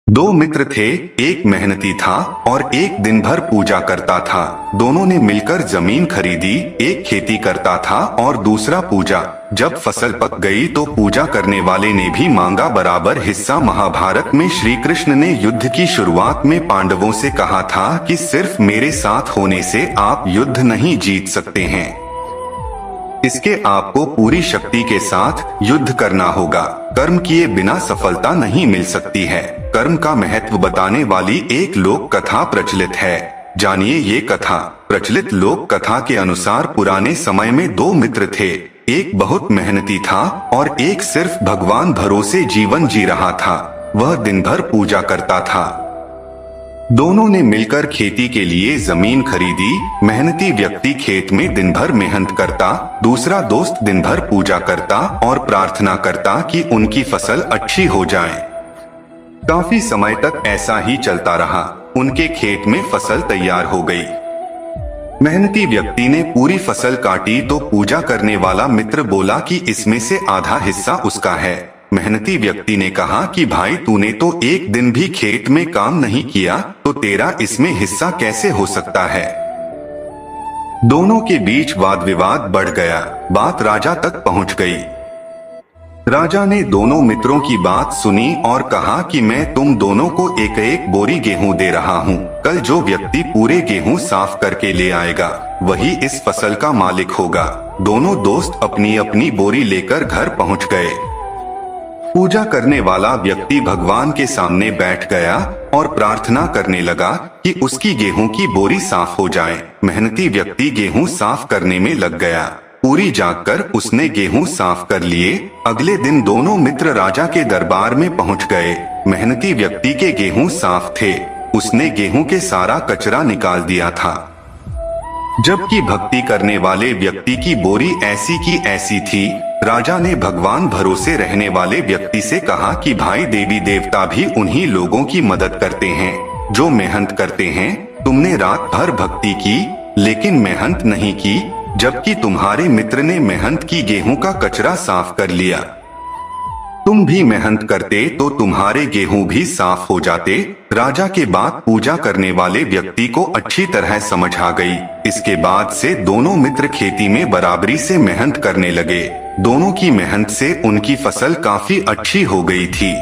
दो मित्र थे, एक मेहनती था और एक दिन भर पूजा करता था। दोनों ने मिलकर जमीन खरीदी, एक खेती करता था और दूसरा पूजा। जब फसल पक गई तो पूजा करने वाले ने भी मांगा बराबर हिस्सा। महाभारत में श्री कृष्ण ने युद्ध की शुरुआत में पांडवों से कहा था कि सिर्फ मेरे साथ होने से आप युद्ध नहीं जीत सकते हैं, इसके आपको पूरी शक्ति के साथ युद्ध करना होगा। कर्म किए बिना सफलता नहीं मिल सकती है। कर्म का महत्व बताने वाली एक लोक कथा प्रचलित है, जानिए ये कथा। प्रचलित लोक कथा के अनुसार पुराने समय में दो मित्र थे, एक बहुत मेहनती था और एक सिर्फ भगवान भरोसे जीवन जी रहा था। वह दिन भर पूजा करता था। दोनों ने मिलकर खेती के लिए जमीन खरीदी। मेहनती व्यक्ति खेत में दिन भर मेहनत करता, दूसरा दोस्त दिन भर पूजा करता और प्रार्थना करता कि उनकी फसल अच्छी हो जाए। काफी समय तक ऐसा ही चलता रहा। उनके खेत में फसल तैयार हो गई। मेहनती व्यक्ति ने पूरी फसल काटी तो पूजा करने वाला मित्र बोला कि इसमें से आधा हिस्सा उसका है। मेहनती व्यक्ति ने कहा कि भाई तूने तो एक दिन भी खेत में काम नहीं किया, तो तेरा इसमें हिस्सा कैसे हो सकता है। दोनों के बीच वाद विवाद बढ़ गया। बात राजा तक पहुंच गई। राजा ने दोनों मित्रों की बात सुनी और कहा कि मैं तुम दोनों को एक एक बोरी गेहूं दे रहा हूं। कल जो व्यक्ति पूरे गेहूं साफ करके ले आएगा वही इस फसल का मालिक होगा। दोनों दोस्त अपनी अपनी बोरी लेकर घर पहुंच गए। पूजा करने वाला व्यक्ति भगवान के सामने बैठ गया और प्रार्थना करने लगा कि उसकी गेहूं की बोरी साफ हो जाए। मेहनती व्यक्ति गेहूं साफ करने में लग गया। पूरी जागकर उसने गेहूं साफ कर लिए। अगले दिन दोनों मित्र राजा के दरबार में पहुंच गए। मेहनती व्यक्ति के गेहूं साफ थे, उसने गेहूं के सारा कचरा निकाल दिया था, जबकि भक्ति करने वाले व्यक्ति की बोरी ऐसी की ऐसी थी। राजा ने भगवान भरोसे रहने वाले व्यक्ति से कहा कि भाई देवी देवता भी उन्हीं लोगों की मदद करते हैं जो मेहनत करते हैं। तुमने रात भर भक्ति की लेकिन मेहनत नहीं की, जबकि तुम्हारे मित्र ने मेहनत की गेहूं का कचरा साफ कर लिया। तुम भी मेहनत करते तो तुम्हारे गेहूं भी साफ हो जाते। राजा के बाद पूजा करने वाले व्यक्ति को अच्छी तरह समझ आ गई। इसके बाद से दोनों मित्र खेती में बराबरी से मेहनत करने लगे। दोनों की मेहनत से उनकी फसल काफी अच्छी हो गई थी।